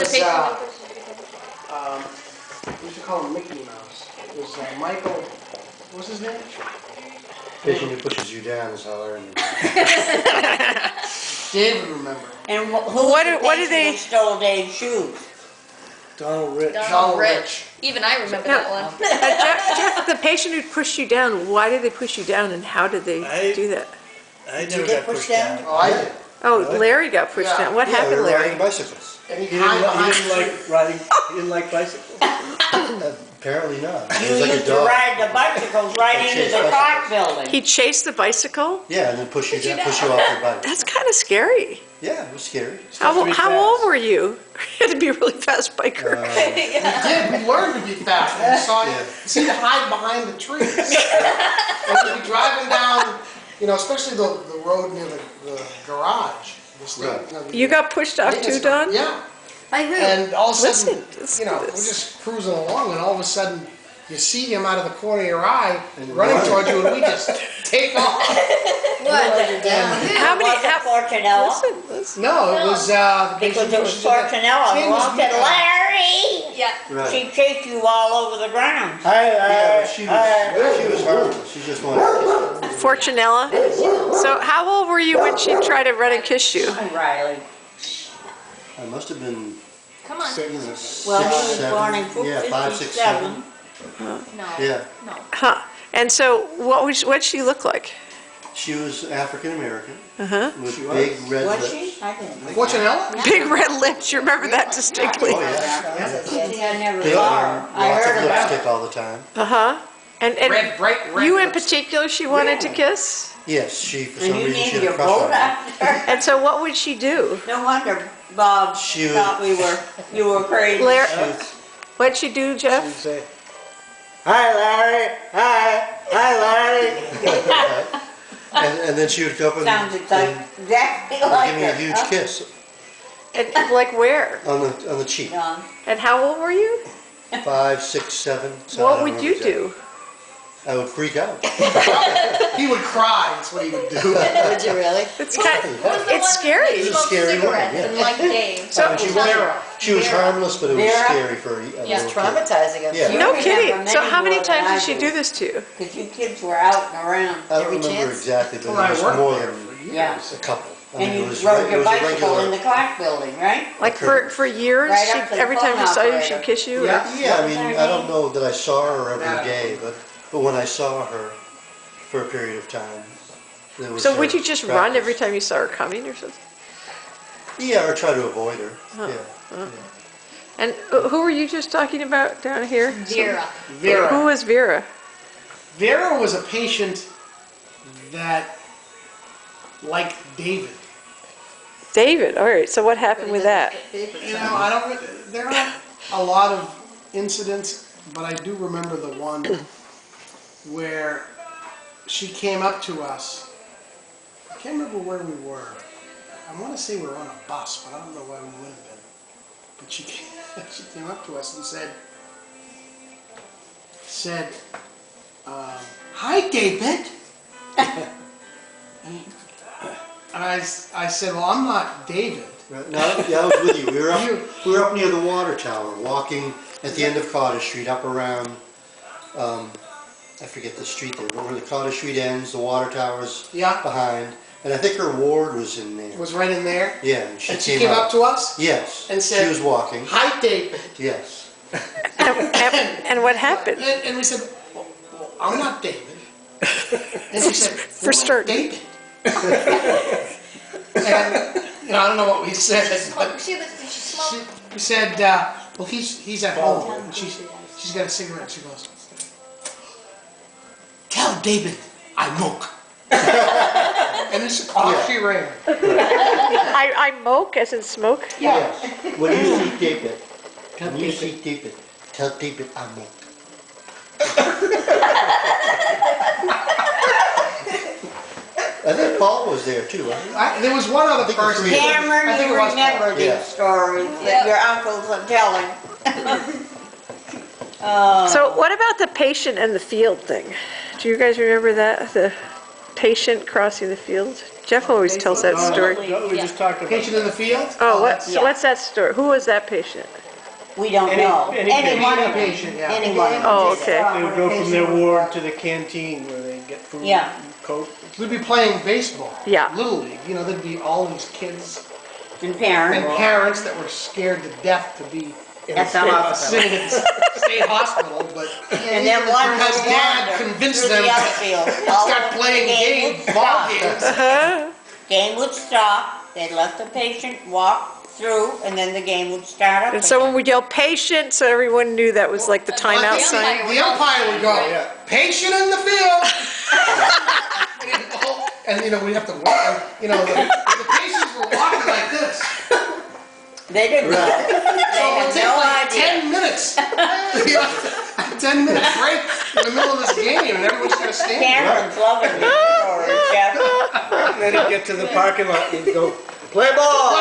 was, patient we used to call him Mickey Mouse. It was Michael, what was his name? Patient who pushes you down is how I remember. David remember. And What who's do- the what do patient they- who stole Dave's shoes? Donald Rich. Donald Rich. Even I remember that one. Jeff, the patient who pushed you down, why did they push you down and how did they do that? I Did you never get got pushed pushed down? down. Oh, I did. Oh, Really? Larry got pushed Yeah. down. What Yeah, we happened, were Larry? riding bicycles. And he He hid didn't, behind he the didn't tree. like riding. He didn't like bicycles. Apparently not. He You was like a used to dog. ride the bicycles right I into chased the bicycles. clock building. He chased the bicycle? Yeah, and then push you down, push you off your bike. That's kind of scary. Yeah, it was scary. How Pretty old fast. were you? You had to be a really fast biker. We did, we learned to be fast. We saw Yeah. you, see to hide behind the trees. And we'd be driving down, you know, especially the road near the garage. The state, Right. you know, the You got pushed off maintenance too, Don? Yeah. I heard. And all of a sudden, Listen, listen you know, to we're this. just cruising along, and all of a sudden, you see him out of the corner of your eye, And running run. towards you, and we just take off. How many? Was it Fortunella? Listen. No, it was the Because patient it was pushes you down. Fortunella His who name was walked at Larry. Yeah. Right. She chased you all over the ground. Yeah, but she was harmless. She just wanted to kiss me. Fortunella? So how old were you when she tried to run and kiss you? Riley. I must have been, Come on. you know, Well, six, he was born in seven. Yeah, 5, 6, 7. 57. No. Yeah. No. Huh. And so what'd she look like? She was African American Uh-huh. with big red Was lips. she? I didn't know. Fortunella? Big red lips. You remember that distinctly? Oh, yeah. See, I never Big, saw her. I lots heard of about her. lipstick all the time. Uh-huh. And Red, bright red you in lipstick. particular she wanted to kiss? Yes, she, for And some you reason, she named had a your crush boat on me. after her? And so what would she do? No wonder Bob She would- thought you were crazy. Larry, what'd she do, Jeff? She'd say, "Hi, Larry. Hi, Larry." and then she would come up and, Sounds exactly and like give me a her. huge kiss And like where? on the cheek. John. And how old were you? 5, 6, 7. So I What don't would remember you exactly. do? I would freak out. He would cry, that's what he would do. Would you really? It's Who's kind the one it's that scary. a smoked scary woman, cigarettes yeah. and liked Dave? So- I mean, she was harmless, but it was Vera? scary for a Yeah. little kid. Traumatizing. Yeah. No You kidding. remember So many how many more than times I did she do this to you? Because you kids were out and around I don't every remember chance. exactly, but Well, I it was worked more there than for years. Yeah. a couple. I And mean, you it was rode it your was a bicycle regular. in the clock building, right? Like for years? Right She, up to the every time phone you saw you, operator. she'd kiss you? or- Yeah. Yeah, I mean, What was her I don't name? know that I saw her every Yeah. day, but when I saw her for a period of time, there was So her would you just run practice. every time you saw her coming or something? Yeah, or try to avoid her. Huh. Yeah. And who were you just talking about down here? Vera. Who Vera. was Vera? Vera was a patient that liked David. David. All right. So what happened with that? You know, I don't, there aren't a lot of incidents, but I do remember the one where she came up to us. I can't remember where we were. I want to say we were on a bus, but I don't know where we would have been. But she came up to us and said, "Hi, David." And I said, "Well, I'm not David." Right. No, yeah, I was with you. We were up near the water tower, walking at the end of Cottage Street, up around, I forget the street there, but where the Cottage Street ends, the water tower's Yeah, behind, and I think her ward was in there. was right in there. Yeah, and she And she came up to us Yes, and said, she was walking. "Hi, David." Yes. And what happened? And we said, well, I'm not David. And she said, For "Well, starting. David." And, you know, I don't know what we said, but Did she smoke? we said, well, he's at home. And she's got a cigarette. She goes, "Tell David I moke." And this off she ran. I moke as in smoke? Yes. When you see David, tell David I'm woke. I think Paul was there too, right? There was one other think it was person. three of them. Cameron, I think you it was remember Paul. these Yeah. stories that your uncles are telling. So what about the patient and the field thing? Do you guys remember that? The patient crossing the field? Jeff always tells that story. We just talked about. Patient in the field? Oh, that's- what's that story? Who was that patient? We don't Any- know. any Anyone, patient. Patient, yeah. anyone. Oh, okay. They would go from their ward to the canteen where they get food Yeah. and Coke. We'd be playing baseball. Yeah. Little League, you know, there'd be all these kids And and parents. parents that were scared to death to be At the hospital. sitting in state hospital, but. And then one Because would Dad wander convinced through them the to outfield. start playing ball games. Game would stop, they'd let the patient walk through, and then the game would start up And someone would yell patient, so everyone knew that was like the timeout The sign. umpire- The umpire would go, Yeah. patient in the field. And, you know, we'd have to walk, and, you know, the patients were walking like this. They didn't know. They So it had took no like idea. 10 minutes. You know, a 10-minute break in the middle of this game, and everyone's gonna stand there. Cameron's loving this story, Jeff. And then he'd get to the parking lot and he'd go, play ball!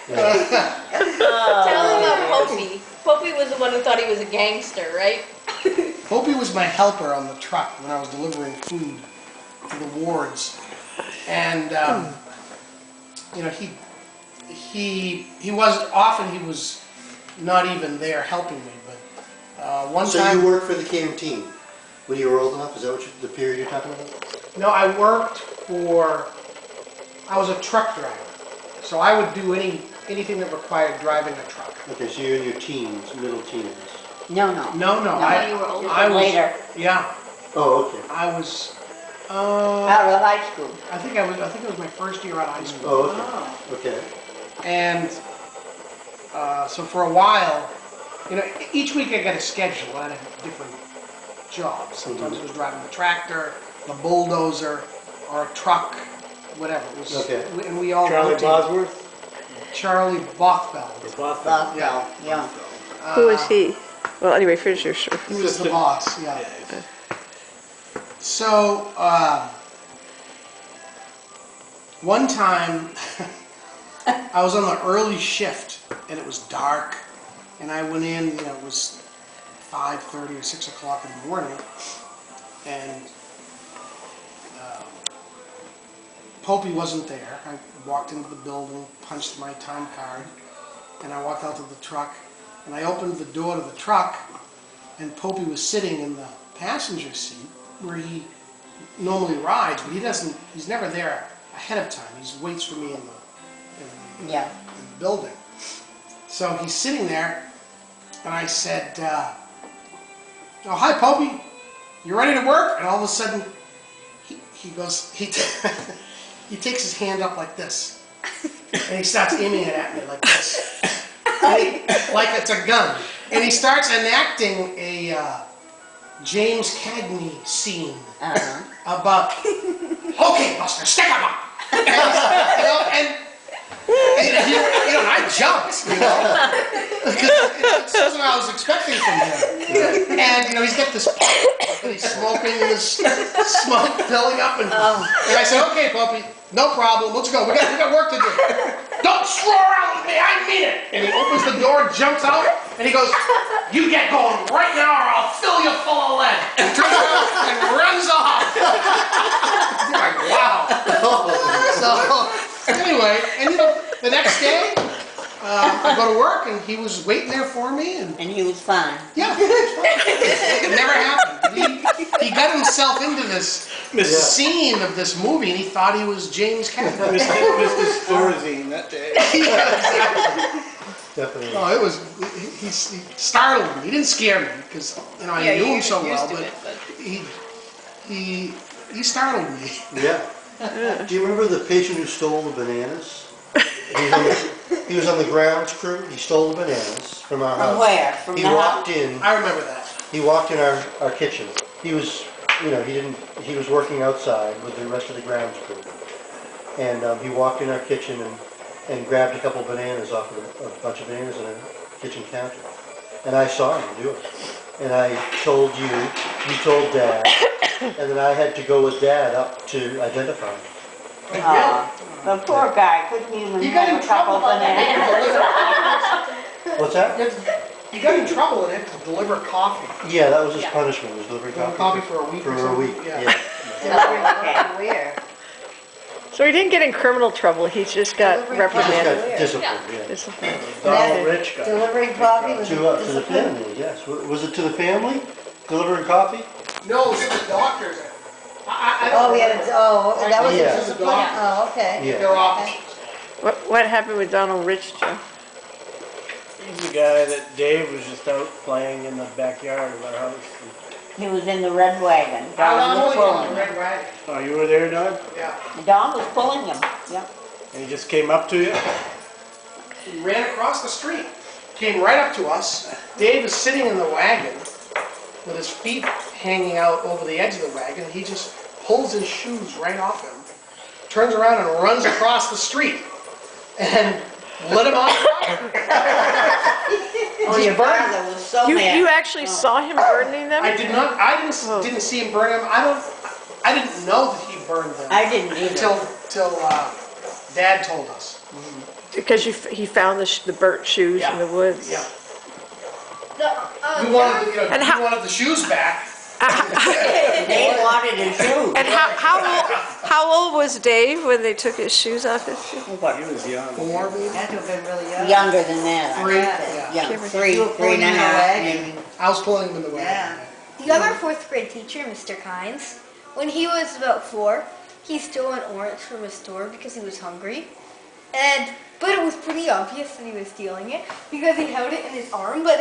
Tell him about Popey. Popey was the one who thought he was a gangster, right? Popey was my helper on the truck when I was delivering food to the wards. And, you know, he wasn't, often he was not even there helping me, but one So time. you worked for the canteen when you were old enough? Is that what the period you're talking about? No, I was a truck driver. So I would do anything that required driving a truck. Okay, so you're in your teens, middle teens. No, no. No, you were older. I was, Later, yeah, Oh, okay. I was, out of high school. I think it was my first year out of high school. Oh, okay. Okay. And so for a while, you know, each week I got a schedule. I had different jobs. Sometimes it was driving the tractor, the bulldozer, or a truck, whatever. It was, Okay. and we all Charlie rotated. Bosworth? Charlie Bothfeld. Bosworth. Yeah. Who was he? Well, anyway, finish your story. He was the boss, yeah. So, one time, I was on the early shift, and it was dark, and I went in, you know, it was 5:30 or 6 o'clock in the morning, and Popey wasn't there. I walked into the building, punched my time card, and I walked out to the truck, and I opened the door to the truck, and Popey was sitting in the passenger seat where he normally rides, but he's never there ahead of time. He waits for me in Yeah. the building. So he's sitting there, and I said, oh, hi, Popey, you ready to work? And all of a sudden, he goes, he takes his hand up like this, and he starts aiming it at me like this, like it's a gun. And he starts enacting a James Cagney scene about, okay, Buster, stick him up. And, and I jumped, because it's something I was expecting from him. And, he's got this pipe, and he's smoking, and this smoke filling up, and I said, okay, Puppy, no problem, let's go, we got work to do. Don't roar out with me, I mean it. And he opens the door, jumps out, and he goes, you get going right now or I'll fill you full of lead. And turns around and runs off. I'm like, wow. So, anyway, and the next day, I go to work and he was waiting there for me, and And he was fine. yeah, it never happened. He got himself into this scene of this movie, and he thought he was James Cagney. Mr. Storazine that day. Definitely. No, it was, he startled me. He didn't scare me, because, I knew him so well, but he startled me. Yeah. Do you remember the patient who stole the bananas? He was on the grounds crew. He stole the bananas from our house. From where? From He the walked house? in. I remember that. He walked in our kitchen. He was, he was working outside with the rest of the grounds crew. And he walked in our kitchen and grabbed a couple bananas off of a bunch of bananas on a kitchen counter. And I saw him do it. And I told you told Dad, and then I had to go with Dad up to identify him. The poor guy couldn't even You got have in a trouble couple about bananas. What's that? He got in trouble and had to deliver coffee. Yeah, that was his punishment, was delivering coffee. Coffee for a week or For a something? week, Yeah. yeah. Okay. Where? So he didn't get in criminal trouble, he just got Delivering Just reprimanded. got disciplined, yeah. Disciplined. Donald Rich guy. Delivering coffee was To the family, yes. Was it to the family? Delivering coffee? No, it was the doctors. I don't Oh, we had remember. that was Yeah. a discipline? Oh, okay. Yeah. Their officers. What happened with Donald Rich, Joe? He's the guy that Dave was just out playing in the backyard of our house. He was in the red wagon. I Don was was pulling on pulling the him. red wagon. Oh, you were there, Don? Yeah. Don was pulling him, yep. And he just came up to you? He ran across the street, came right up to us. Dave is sitting in the wagon with his feet hanging out over the edge of the wagon. He just pulls his shoes right off him, turns around and runs across the street and lit him on fire. Oh, your father was so You mad. actually saw him burning them? I didn't see him burn them. I didn't know that he burned them I didn't either. until Dad told us. Because he found the burnt shoes in the woods? Yeah. The, We wanted, And how- we wanted the shoes back. They wanted his shoes. And how old was Dave when they took his shoes off his feet? He was young. 4 maybe? Had to have been really young. Younger than that. 3, Yeah. yeah. Yeah, You were three pulling and a in the half, wagon. maybe. I was pulling him in the wagon. Yeah. The other fourth grade teacher, Mr. Kynes, when he was about 4, he stole an orange from a store because he was hungry. But it was pretty obvious that he was stealing it because he held it in his arm, but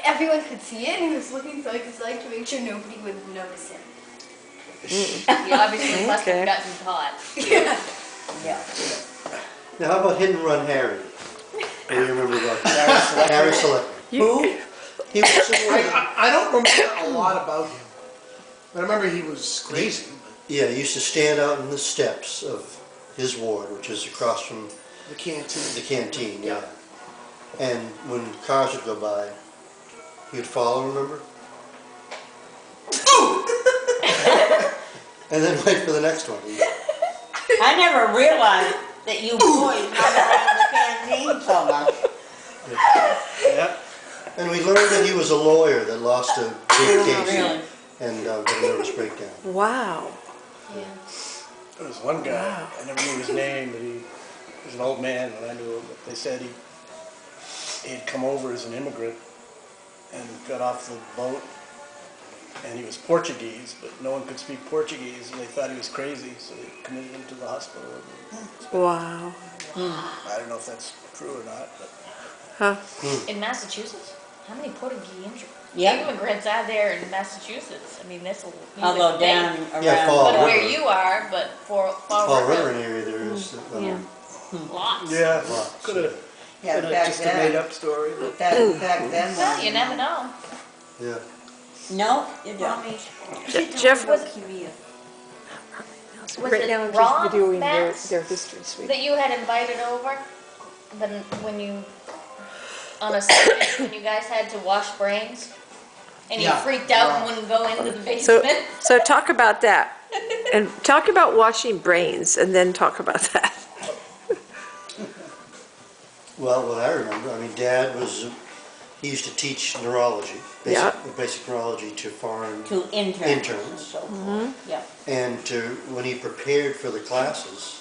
everyone could see it and he was looking side to side to make sure nobody would notice him. he obviously must Okay. have gotten caught. Yeah. Now, how about Hit and Run Harry? What do you remember about that? Harry Selectman. Who? He was similar. I don't remember a lot about him, but I remember he was crazy. Yeah, he used to stand out in the steps of his ward, which is across from The canteen. the canteen, yeah. And when cars would go by, he would follow, remember? And then wait for the next one. I never realized that you boys hung around the canteen so much. Yeah. And we learned that he was a lawyer that lost a big case Really? and had a nervous breakdown. Wow. There was one guy, I never knew his name, but he was an old man when I knew him. But they said he had come over as an immigrant and got off the boat, and he was Portuguese, but no one could speak Portuguese, and they thought he was crazy, so they committed him to the hospital. Wow. I don't know if that's true or not, but Huh. In Massachusetts, how many Portuguese Yeah. immigrants are there in Massachusetts? I mean, that's a I'll go down Yeah, around. Fall But where River. you are, but for Fall River area there is. lots. yeah, Lots. could have Yeah, been back just a made then. up story. But Back then. Well, you never know. Yeah. No, you don't. Jeff, Was right it now I'm just Ron videoing Bass their history suite. that you had invited over? Then when you on a Sunday when you guys had to wash brains, and he Yeah. freaked out and wouldn't go into the So, basement. so talk about that. And talk about washing brains and then talk about that. Well, what I remember, I mean, Dad was, he used to teach neurology, Yeah. basic neurology to foreign To interns and interns. so forth. Yeah. And when he prepared for the classes,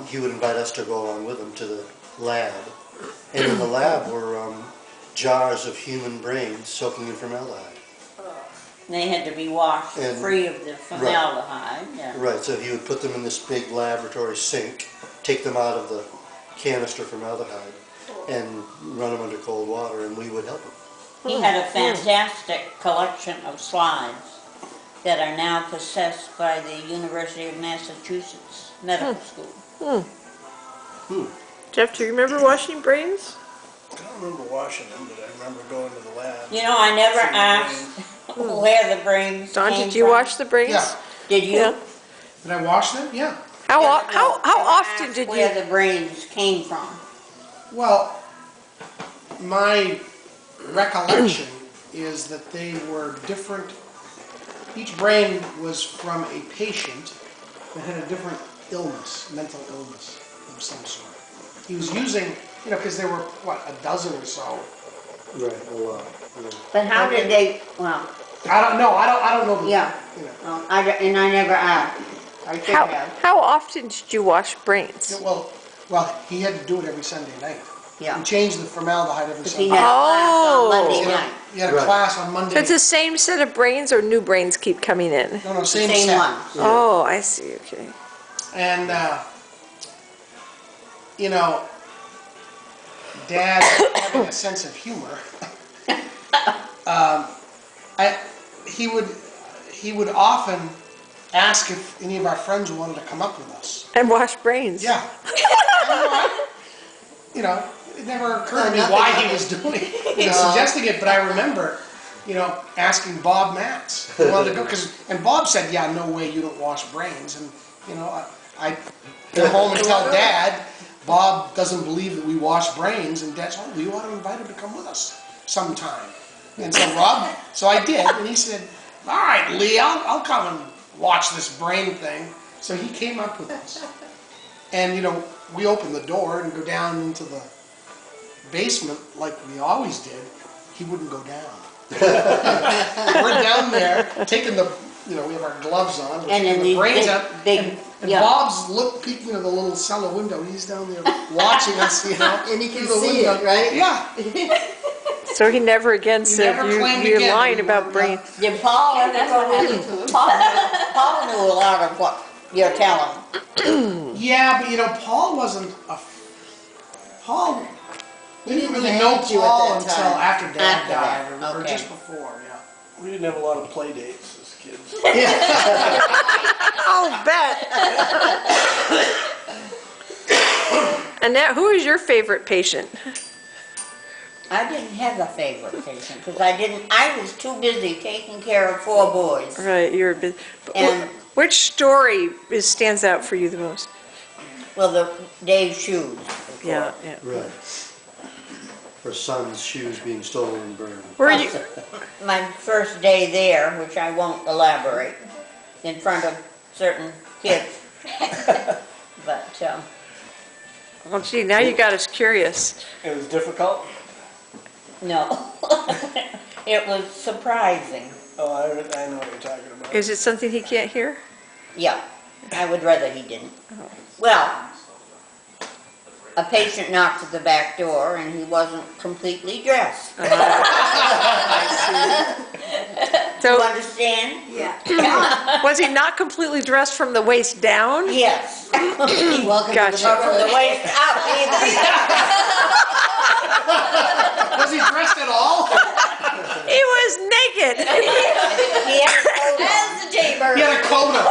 he would invite us to go along with him to the lab. And in the lab were jars of human brains soaking in formaldehyde. They had to be washed And- free of the formaldehyde, yeah. Right, so he would put them in this big laboratory sink, take them out of the canister formaldehyde, and run them under cold water, and we would help him. He had a fantastic collection of slides that are now possessed by the University of Massachusetts Medical School. Jeff, do you remember washing brains? I don't remember washing them, but I remember going to the lab. You know, I never asked where the brains Don, came did you from. wash the brains? Yeah. Did you? Yeah. Did I wash them? Yeah. How No, I often asked did where you? the brains came from. Well, my recollection is that they were different. Each brain was from a patient that had a different illness, mental illness of some sort. He was using, because there were, a dozen or so. Right, a lot. But how did they, well, I don't know, I don't know. Yeah. You know. And I never asked. I should have. How often did you wash brains? Yeah, well, he had to do it every Sunday night. Yeah. He changed the formaldehyde every Because Sunday he night. had class on Oh. Monday He had night. he had a Right. class on So Monday. it's the same set of brains or new brains keep coming in? No, same Same set. one. Oh, I see, okay. And, you know, Dad having a sense of humor, he would often ask if any of our friends wanted to come up with us. And wash brains? Yeah. You know, it never occurred to me why he was doing, suggesting it, but I remember, asking Bob Matz if he wanted to go, and Bob said, yeah, no way you don't wash brains, and, I come home and tell Dad, Bob doesn't believe that we wash brains, and Dad's, oh, you ought to invite him to come with us sometime. And so I did, and he said, all right, Lee, I'll come and watch this brain thing. So he came up with us. And, we opened the door and go down into the basement like we always did. He wouldn't go down. We're down there taking we have our gloves on, we're And taking then the these brains big, up. big, And yeah. Bob's peeking at the little cellar window. He's down there watching us, And he can through the see window. it, right? Yeah. So he never again said, never claimed you're again lying that you about were- brains. Did Paul ever That's go what with happened you? Paul knew a lot of what you're telling. Yeah, but Paul wasn't Paul. We didn't really know manage you at Paul that until time. after Dad After died, that, or okay. just before. Yeah. We didn't have a lot of play dates as kids. I'll bet. Annette, who is your favorite patient? I didn't have a favorite patient because I was too busy taking care of 4 boys. Right, you're a bit. And- Which story stands out for you the most? Well, the Dave's shoes. of Yeah, course. yeah. Right. Her son's shoes being stolen and burned. Were you? My first day there, which I won't elaborate, in front of certain kids. But, Well, gee, now you got us curious. It was difficult. no. It was surprising. Oh, I know what you're talking about. Is it something he can't hear? Yeah, I would rather he didn't. Well, a patient knocked at the back door and he wasn't completely dressed. You So understand? Yeah. was he not completely dressed from the waist down? Yes. Welcome to the Gotcha. Or from the waist up, either. Was he dressed at all? He was naked. He had a coat on. As the Jaybird. He had a coat on.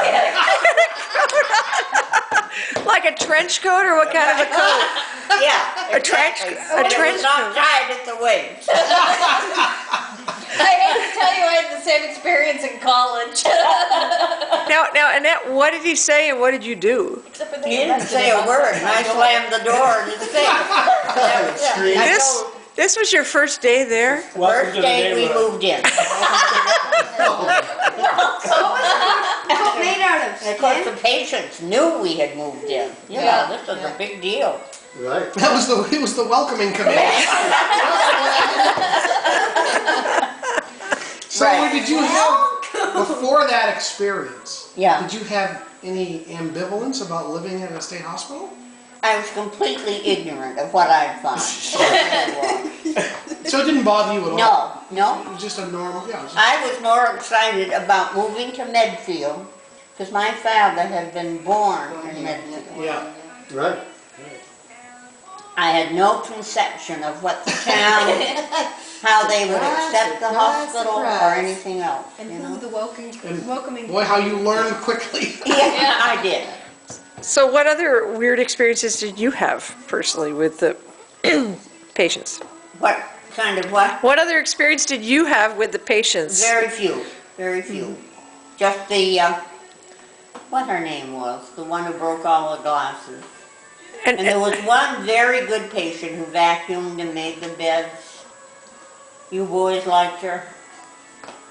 Like a trench coat or what kind of a coat? Yeah. A trench- exactly. a And it trench was not coat. tied at the waist. I hate to tell you, I had the same experience in college. Now, Annette, what did he say and what did you do? Except for the He didn't say a word and I slammed the door in his face. That was it. I This, told- this was your first day there? Welcome First to the day we neighborhood. moved in. Coat made out of And of course, skin. the patients knew we had moved in. You know, this was a big deal. Right? It was the welcoming committee. So Right. what did you have before that experience? Yeah. Did you have any ambivalence about living at a state hospital? I was completely ignorant of what I'd find. So it didn't bother you at all? No, It no. was just a normal, yeah. It was just- I was more excited about moving to Medfield because my father had been born in Medfield. yeah. Right? I had no conception of what the town, how they would accept the hospital or anything else, And you who know? the welcoming. Boy, how you learned quickly. Yeah, I did. So what other weird experiences did you have personally with the patients? What kind of what? What other experience did you have with the patients? Very few, very few. Just the, what her name was, the one who broke all the glasses. And there was one very good patient who vacuumed and made the beds. You boys liked her,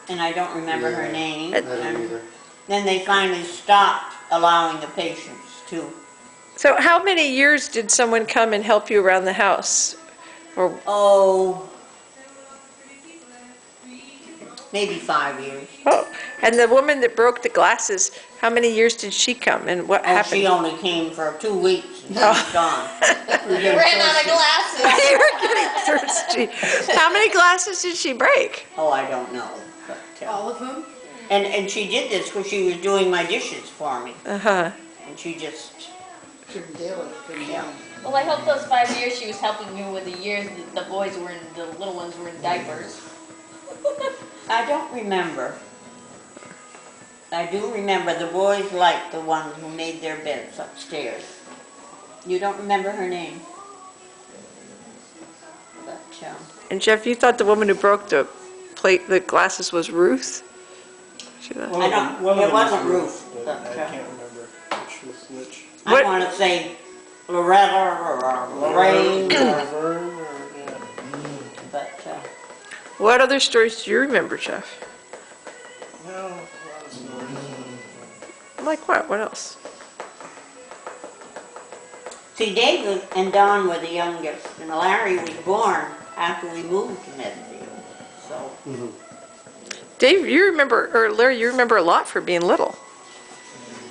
and I don't remember her Yeah. name. I don't either. Then they finally stopped allowing the patients to. So how many years did someone come and help you around the house? Or Oh, maybe 5 years. Oh, and the woman that broke the glasses, how many years did she come and what Oh, happened? she only came for 2 weeks and she was gone. We You didn't ran out of thirsty. glasses. You were getting thirsty. How many glasses did she break? Oh, I don't know. But, All of them? and she did this because she was doing my dishes for me. Uh-huh. And she just, Couldn't deal with it, couldn't yeah. deal. Well, I hope those 5 years she was helping you with the years that the boys were in, the little ones were in diapers. I don't remember. I do remember the boys liked the one who made their beds upstairs. You don't remember her name? But, And Jeff, you thought the woman who broke the glasses was Ruth? She thought- One I of them- don't- one of it them wasn't was Ruth, but but, I can't remember which was which. I What- want to say Loretta or Lorraine, Or Vern, or, yeah. but, What other stories do you remember, Jeff? No, a lot of stories. Like what? What else? see, David and Don were the youngest, and Larry was born after we moved to Medfield, so. Dave, you remember, or Larry, you remember a lot for being little.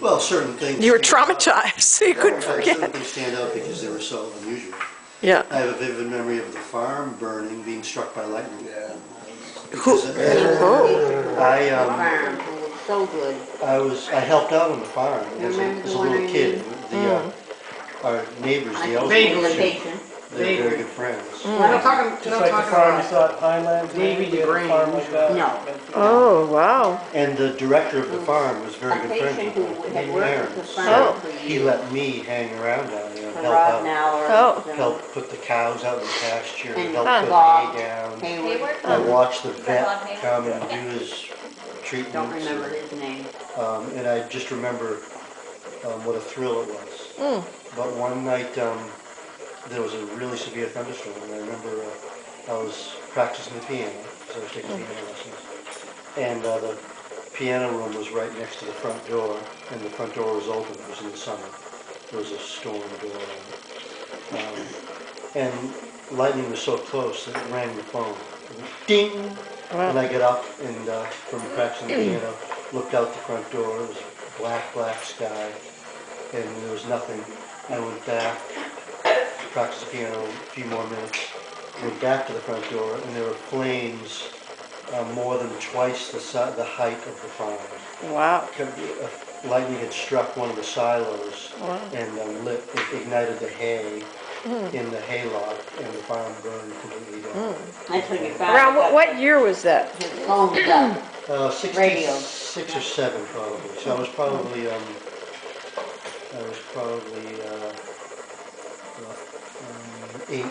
Well, certain things. You were stand out. traumatized, so you couldn't Certain forget. things stand out because they were so unusual. Yeah. I have a vivid memory of the farm burning, being struck by lightning. Yeah. Because Oh. I, Farm, it was so good. I helped out on the farm as Remember as the a one little I kid. Our neighbors, I the think Ellsworths, they were patient. they're very good friends. We're not talking, Just not like the talking farm you about. saw at Pineland. Davy we had a farm like that. No. Oh, wow. And the director of the farm was very A good friends patient with who him, had named worked Aaron. at the So farm for he years. let me hang around down there and For help out. Roddenauer. Oh. Help put the cows out in the pasture, And help Huh. put Bob. hay down. Hayward. I watched the Bob vet Hayward? come and do his treatments. Don't remember his name. And I just remember what a thrill it was. But one night, there was a really severe thunderstorm, and I remember I was practicing the piano, so I was taking piano lessons. And the piano room was right next to the front door, and the front door was open. It was in the summer. There was a storm going on. And lightning was so close that it rang the phone. Ding! And I got up and from practicing the piano, looked out the front door. It was black, black sky, and there was nothing. I went back, practiced the piano a few more minutes, went back to the front door, and there were flames more than twice the height of the farm. Wow. Lightning had struck one of the silos and ignited the hay in the hayloft, and the farm burned completely down. That's when your father Around got what year was that? his phone up. 66 or 7 probably. So I was probably 8,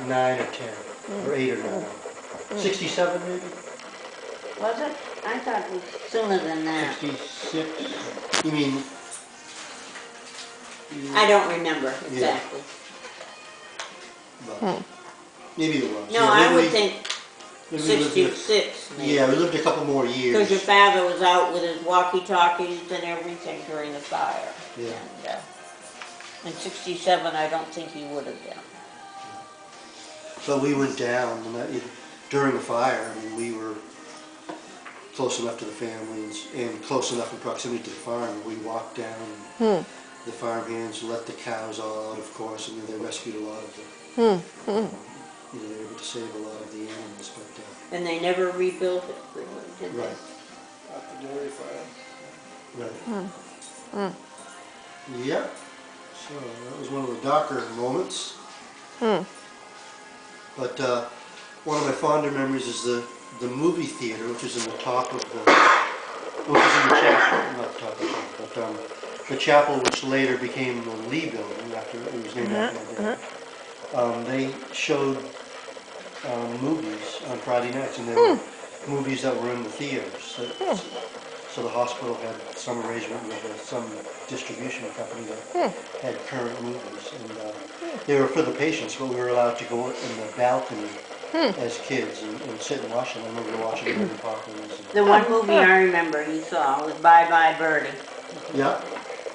9 or 10, or 8 or 9. 67 maybe? Was it? I thought it was sooner than that. 66? You mean? I don't remember exactly. But maybe it was. No, Yeah, I maybe would we- think maybe we lived 66 maybe. Yeah, we lived a couple more Because years. your father was out with his walkie-talkies and everything during the fire. Yeah. And in 67, I don't think he would have been. But we went down and during the fire. I mean, we were close enough to the families and close enough in proximity to the farm. We walked down. The farm hands let the cows all out, of course, and they rescued a lot of them. They were able to save a lot of the animals, but And they never rebuilt it, really, did they? right, At the dairy farm. right. Yep. So that was one of the darker moments. But one of my fonder memories is the movie theater, which is in the top of the, which is in the chapel, not the top of the chapel, but the chapel which later became the Lee Building after it was named after my dad. They showed movies on Friday nights, and there were movies that were in the theaters. So the hospital had some arrangement with some distribution company that had current movies, and they were for the patients, but we were allowed to go in the balcony as kids and sit and watch them. I remember watching Mary Poppins. The one movie I remember you saw was Bye Bye Birdie. Yeah,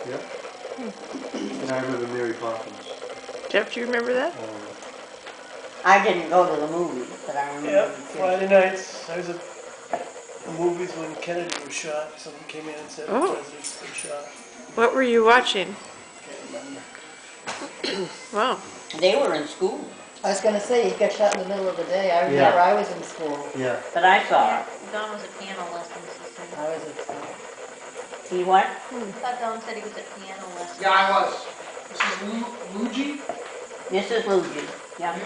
yeah. And I remember Mary Poppins. Jeff, do you remember that? I didn't go to the movies, but I remember. Yeah, the kids. Friday nights, I was at the movies when Kennedy was shot. Someone came in and said the Oh. president's been shot. What were you watching? Can't remember. Wow. They were in school, I was gonna say, he got shot in the middle of the day. I Yeah. remember I was in school. Yeah. but I saw it. Dawn was at piano lessons. He said. I was in school. See what? I thought Dawn said he was at piano lessons. Yeah, I was. This is Luigi? This is Luigi. Yeah.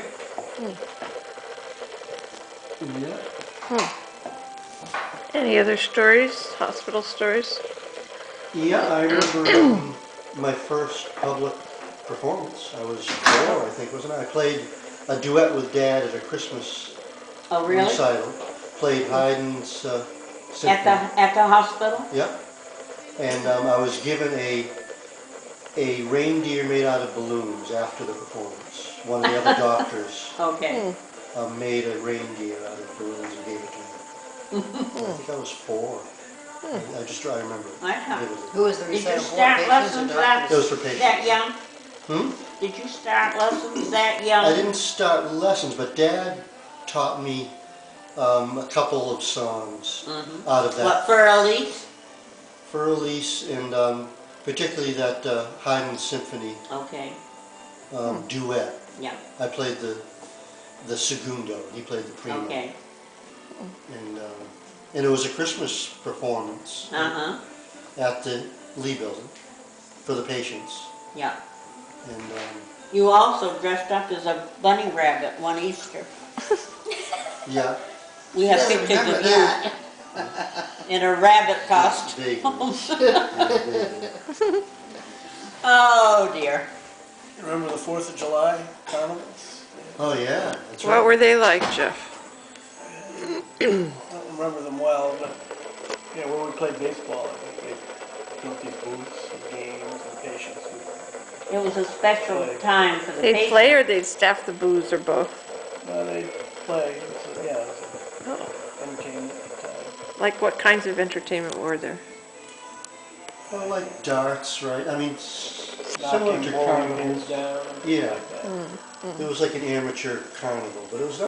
Yeah. Any other stories, hospital stories? Yeah, I remember my first public performance. I was 4, I think, wasn't I? I played a duet with Dad at a Christmas Oh, really? recital. Played Haydn's symphony. At the hospital? Yep. And I was given a reindeer made out of balloons after the performance. One of the other doctors Okay. made a reindeer out of balloons and gave it to me. I think I was 4. I remember. Wow. vividly. Who was the Did you recital for? start Patients or lessons doctors? It was for patients. that young? Hmm? Did you start lessons that young? I didn't start lessons, but Dad taught me a couple of songs out of that. What, for Elise? For Elise, and particularly that Haydn Symphony Okay, duet. yeah, I played the segundo, he played the primo. okay. And it was a Christmas performance Uh-huh, at the Lee Building for the patients. yeah. And You also dressed up as a bunny rabbit one Easter. yeah, We have Doesn't pictures remember of you that. in a rabbit costume. vaguely. Vaguely. Oh, dear. Remember the 4th of July carnivals? Oh yeah, that's What right. were they like, Jeff? I don't remember them well, but yeah, when we played baseball, I think they built these booths and games and patients would, It was a special time for the They'd patients. play or they'd staff the booths or both? they'd play. It was entertainment at the time. Like what kinds of entertainment were there? Well, like darts, right? I mean, similar Knocking to bowling carnivals. pins down. Yeah. Like that. It was like an amateur carnival, but it was